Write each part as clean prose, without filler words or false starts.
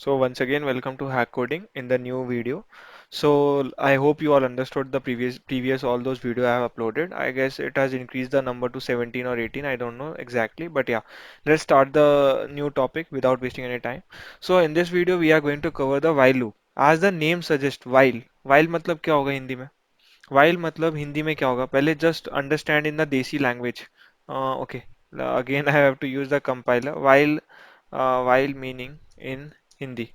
So once again, welcome to Hack Coding in the new video. So I hope you all understood the previous all those video I have uploaded. I guess it has increased the number to 17 or 18. I don't know exactly, but yeah, let's start the new topic without wasting any time. So in this video, we are going to cover the while loop. As the name suggests, while. While मतलब क्या होगा हिंदी में? While मतलब हिंदी में क्या होगा? पहले just understand in the देसी language. Okay. Again, I have to use the compiler. While meaning in Hindi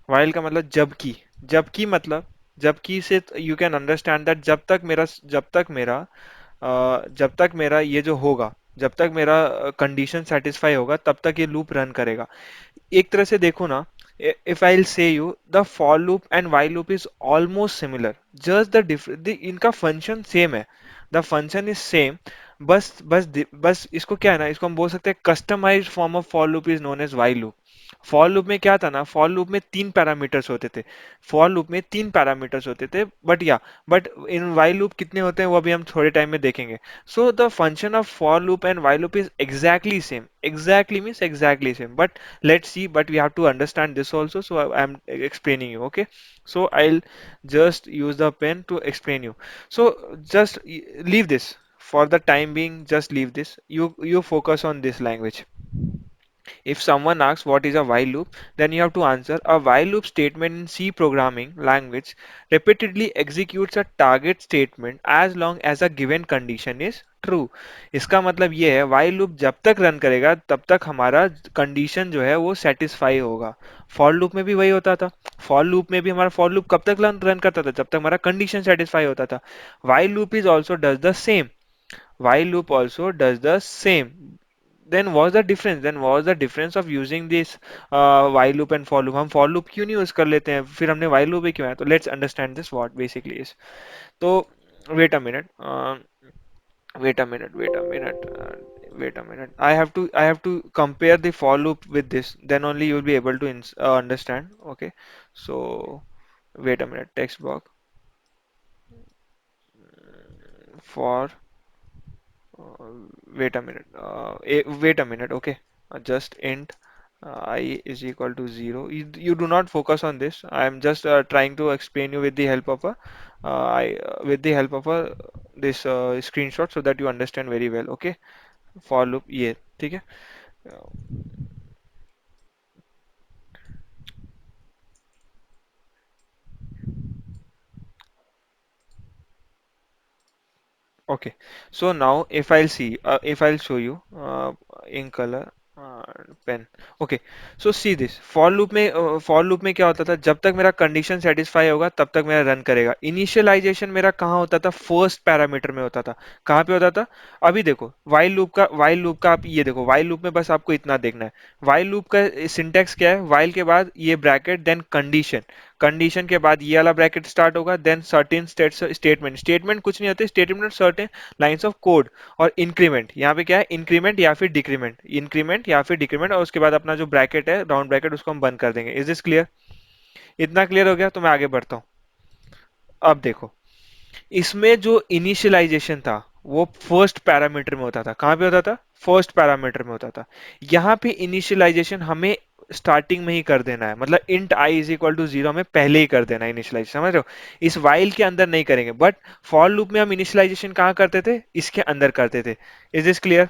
while का मतलब जबकि मतलब जबकि से यू कैन अंडरस्टैंड दैट जब तक मेरा ये जो होगा जब तक मेरा कंडीशन सेटिस्फाई होगा तब तक ये लूप रन करेगा एक तरह से देखो ना इफ आई से you the for loop and while loop is almost similar just इनका फंक्शन सेम है द फंक्शन इज सेम बस इसको क्या है ना इसको हम बोल सकते हैं customised form of for loop is known as while loop for loop में क्या था ना फॉर लूप में तीन पैरामीटर्स होते थे बट इन वाइल लूप कितने होते हैं वो अभी हम थोड़े टाइम में देखेंगे so the function of for loop and while loop is exactly same. Exactly means exactly same. But let's see. But we have to understand this also. So I'm explaining you. Okay. So I'll just use the pen to explain you. So just leave this for the time being. Just leave this. You focus on this language. If someone asks what is a while loop, then you have to answer a while loop statement in C programming language repeatedly executes a target statement as long as a given condition is true. इसका मतलब ये है while loop जब तक run करेगा तब तक हमारा कंडीशन जो है वो सेटिस्फाई होगा फॉर लूप में भी वही होता था फॉर लूप में भी हमारा फॉर लूप कब तक रन करता था जब तक हमारा कंडीशन सेटिस्फाई होता था while loop is also does the same while loop also does the same then what's the difference of using this while loop and for loop हम for loop क्यों नहीं यूज कर लेते हैं फिर हमने while loop ही क्यों है तो let's understand this what basically is तो wait a minute wait a minute I have to compare the for loop with this then only you'll be able to understand okay so wait a minute text box for Uh, wait a minute, okay. Just int I is equal to 0. You do not focus on this. I am just trying to explain you with the help of a with the help of a this screenshot so that you understand very well. Okay. For loop ये ठीक है. Okay, so now if I'll show you in color uh, pen. Okay, so see this for loop में क्या होता था जब तक मेरा कंडीशन सेटिस्फाई होगा तब तक मेरा रन करेगा इनिशियलाइजेशन मेरा कहाँ होता था फर्स्ट पैरामीटर में होता था कहाँ पे होता था अभी देखो वाइल लूप का आप ये देखो वाइल लूप में बस आपको इतना देखना है वाइल लूप का सिंटेक्स क्या है वाइल के बाद ये ब्रैकेट देन कंडीशन कंडीशन के बाद ये वाला ब्रैकेट स्टार्ट होगा देन सर्टेन स्टेटमेंट कुछ नहीं होते statement certain lines of code और इंक्रीमेंट यहाँ पे क्या है इंक्रीमेंट या फिर डिक्रीमेंट और उसके बाद अपना जो ब्रैकेट है राउंड ब्रैकेट उसको हम बंद कर देंगे इज दिस क्लियर इतना क्लियर हो गया तो मैं आगे बढ़ता हूँ अब देखो इसमें जो इनिशियलाइजेशन था वो फर्स्ट पैरामीटर में होता था कहाँ पे होता था फर्स्ट पैरामीटर में होता था यहाँ पे इनिशियलाइजेशन हमें स्टार्टिंग में ही कर देना है मतलब int I is equal to zero में पहले ही कर देना है इनिशियलाइजेशन समझ रहे हो इस वाइल के अंदर नहीं करेंगे बट फॉर लूप में हम इनिशियलाइजेशन कहाँ करते थे इसके अंदर करते थे is this clear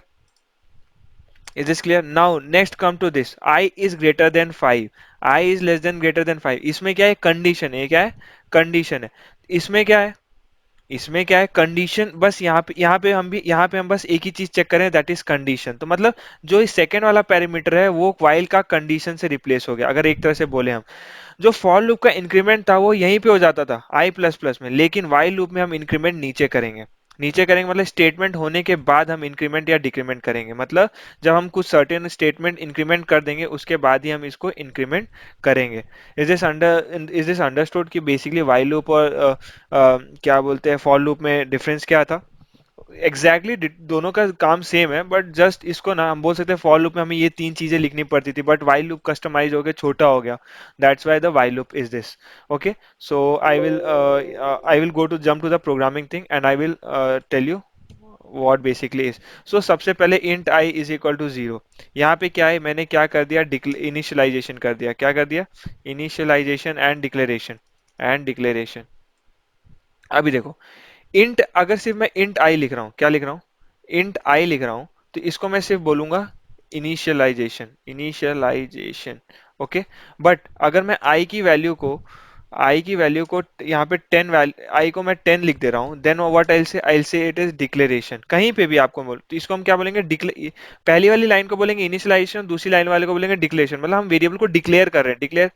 is this clear now next come to this I is greater than 5 I is less than greater than 5 इसमें क्या है कंडीशन है क्या है कंडीशन है इसमें क्या है इसमें क्या है कंडीशन बस यहाँ पे हम बस एक ही चीज चेक करें दैट इज कंडीशन तो मतलब जो इस सेकंड वाला पैरामीटर है वो वाइल का कंडीशन से रिप्लेस हो गया अगर एक तरह से बोले हम जो फॉर लूप का इंक्रीमेंट था वो यहीं पे हो जाता था आई प्लस प्लस में लेकिन वाइल लूप में हम इंक्रीमेंट नीचे करेंगे मतलब स्टेटमेंट होने के बाद हम इंक्रीमेंट या डिक्रीमेंट करेंगे मतलब जब हम कुछ सर्टेन स्टेटमेंट इंक्रीमेंट कर देंगे उसके बाद ही हम इसको इंक्रीमेंट करेंगे इज दिस अंडरस्टूड कि बेसिकली वाइल लूप और क्या बोलते हैं फॉर लूप में डिफरेंस क्या था एग्जैक्टली दोनों का काम सेम है बट जस्ट इसको ना हम बोल सकते हैं फॉर लूप में हमें ये तीन चीजें लिखनी पड़ती थी बट वाइल लूप कस्टमाइज हो गया छोटा हो गया that's why the while loop is this okay so I will go to jump to the programming thing and I will tell you what basically is. सो सबसे पहले int I is equal to zero. यहाँ पे क्या है, मैंने क्या कर दिया, इनिशियलाइजेशन कर दिया। क्या कर दिया? Initialisation and declaration. अभी देखो, इंट अगर सिर्फ मैं इंट आई लिख रहा हूँ, क्या लिख रहा हूँ, इंट आई लिख रहा हूँ, तो इसको मैं सिर्फ बोलूंगा इनिशियलाइजेशन। ओके। बट अगर मैं आई की वैल्यू को यहाँ पे 10, आई को मैं 10 लिख दे रहा हूँ, देन व्हाट आई से इट इज डिक्लेरेशन। कहीं पे भी आपको बोल, तो इसको हम क्या बोलेंगे, पहली वाली लाइन को बोलेंगे इनिशियलाइजेशन, दूसरी लाइन वाले को बोलेंगे डिक्लेरेशन। मतलब हम वेरिएबल को डिक्लेयर कर रहे हैं, declare.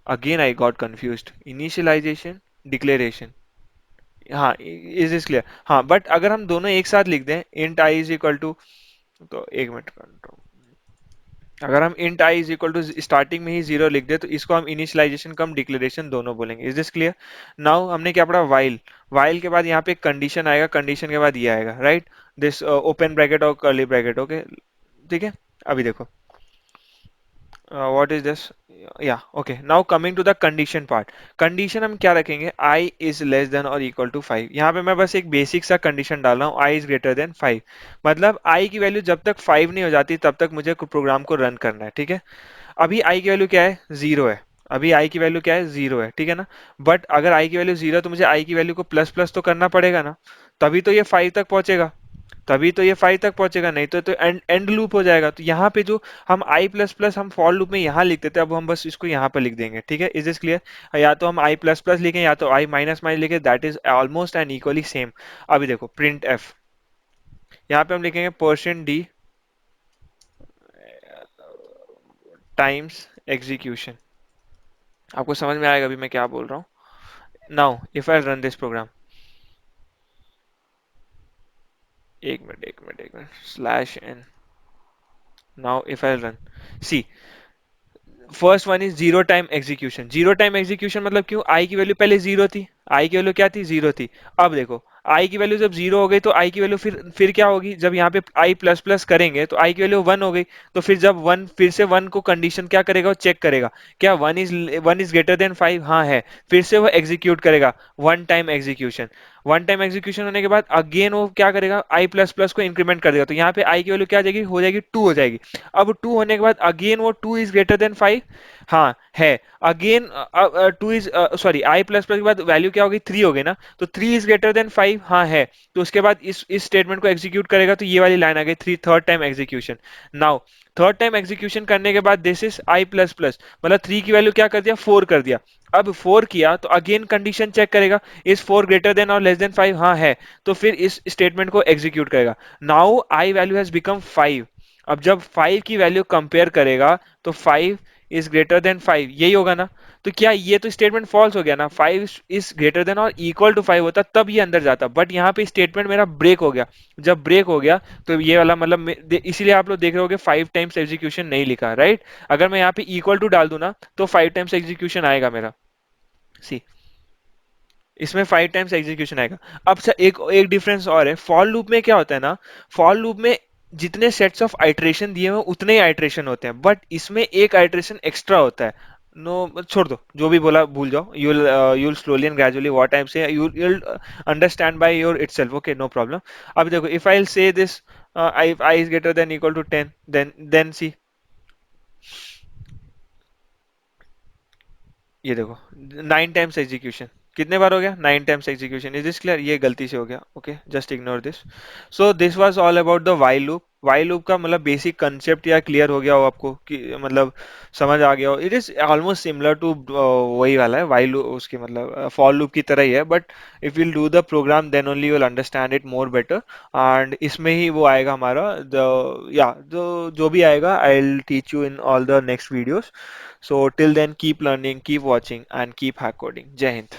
Again I got confused, initialisation, declaration. हाँ, इज इज क्लियर। हाँ, बट अगर हम दोनों एक साथ लिख दें, int I is equal to, तो एक मिनट, अगर हम int I is equal to starting में ही जीरो लिख दे, तो इसको हम इनिशियलाइजेशन कम डिक्लेरेशन दोनों बोलेंगे। Is this clear? नाउ हमने क्या पढ़ा, वाइल। वाइल के बाद यहाँ पे कंडीशन आएगा, कंडीशन के बाद ये आएगा, राइट? दिस ओपन ब्रैकेट और कर्ली ब्रैकेट। ओके, ठीक है। अभी देखो, what is this? Yeah, okay. Now coming to the condition part. Condition हम क्या रखेंगे, i is less than or equal to 5। यहाँ पे मैं बस एक बेसिक सा कंडीशन डाल रहा हूँ, i is greater than 5। मतलब i की वैल्यू जब तक 5 नहीं हो जाती तब तक मुझे प्रोग्राम को रन करना है, ठीक है। अभी i की वैल्यू क्या है, जीरो है। अभी i की वैल्यू क्या है, जीरो है, ठीक है ना। बट अगर i की वैल्यू जीरो है तो मुझे i की वैल्यू को प्लस प्लस तो करना पड़ेगा ना, तभी तो ये 5 तक पहुंचेगा। तभी तो ये 5 तक पहुंचेगा, नहीं तो एंड एंड लूप हो जाएगा। तो यहाँ पे जो हम आई प्लस प्लस हम फॉर लूप में यहाँ लिखते थे, अब हम बस इसको यहाँ पर लिख देंगे, ठीक है। Is this clear? या तो हम आई प्लस प्लस लिखें या तो आई माइनस माइनस लिखें, that is almost and equally same. अभी देखो, प्रिंट एफ, यहाँ पे हम लिखेंगे परसेंट डी टाइम्स एग्जीक्यूशन। आपको समझ में आएगा अभी मैं क्या बोल रहा हूँ। Now if I run this program, एक minute, slash n. Now if I run, see, first one is zero time execution. Zero time execution मतलब क्यों, आई की वैल्यू पहले जीरो थी, आई की वैल्यू क्या थी, जीरो थी। अब देखो, आई की वैल्यू जब जीरो हो गई तो आई की वैल्यू फिर क्या होगी, जब यहाँ पे आई प्लस प्लस करेंगे तो आई की वैल्यू वन हो गई। तो फिर जब वन, फिर से वन को कंडीशन क्या करेगा, वो चेक करेगा, क्या वन इज ग्रेटर देन 5, हाँ है। फिर से वो एग्जीक्यूट करेगा, one time execution. One time execution होने के बाद अगेन वो क्या करेगा, आई प्लस प्लस को इंक्रीमेंट कर देगा। तो यहाँ पे आई की वैल्यू क्या आ जाएगी, हो जाएगी टू हो जाएगी। अब टू होने के बाद अगेन वो टू इज ग्रेटर देन 5, हाँ है। Again two is, sorry, I plus plus के बाद वैल्यू क्या होगी, थ्री हो गई ना, तो थ्री इज ग्रेटर देन 5, हाँ है। तो उसके बाद इस स्टेटमेंट को एग्जीक्यूट करेगा, तो ये वाली लाइन आ गई, three, third time execution. Now third time execution करने के बाद this is I plus plus, मतलब थ्री की वैल्यू क्या कर दिया, फोर कर दिया। अब फोर किया तो अगेन कंडीशन चेक करेगा, इज फोर ग्रेटर देन और लेस देन 5, हाँ है। तो फिर इस स्टेटमेंट को एग्जीक्यूट करेगा। Now I value has become 5। अब जब 5 की वैल्यू कंपेयर करेगा तो 5 इज ग्रेटर देन 5, यही होगा ना। तो क्या ये तो स्टेटमेंट फॉल्स हो गया ना, 5 इज ग्रेटर देन और इक्वल टू 5 होता तब ये अंदर जाता, बट यहाँ पे स्टेटमेंट मेरा ब्रेक हो गया। जब ब्रेक हो गया तो ये वाला मतलब इसीलिए आप लोग देख रहे होगे 5 टाइम्स एग्जीक्यूशन नहीं लिखा, राइट। अगर मैं यहाँ पे इक्वल टू डाल दूं ना तो 5 टाइम्स एग्जीक्यूशन आएगा मेरा। सी, इसमें 5 टाइम्स एग्जीक्यूशन आएगा। अब सर एक एक डिफरेंस और है, फॉर लूप में क्या होता है ना, फॉर लूप में जितने सेट्स ऑफ आइट्रेशन दिए हुए उतने ही आइट्रेशन होते हैं, बट इसमें एक आइट्रेशन एक्स्ट्रा होता है। नो, छोड़ दो, जो भी बोला भूल जाओ। You will slowly and gradually what I am say, you will understand by your itself. Okay, no problem. अब देखो, if I will say this, i is greater than equal to 10, then see, ये देखो, 9 times execution. कितने बार हो गया, 9 times execution. Is this clear? ये गलती से हो गया, okay, just ignore this. So this was all about the while loop. While loop का मतलब बेसिक कंसेप्ट या क्लियर हो गया हो आपको, कि मतलब समझ आ गया हो। It is almost similar to वही वाला है व्हाइल लूप, उसके मतलब फॉर लूप की तरह ही है, but if will do the program then only you will understand it more better. And इसमें ही वो आएगा हमारा द, या जो भी आएगा I will teach you in all the next videos. So till then, keep learning, keep watching, and keep hack coding. Jai Hind.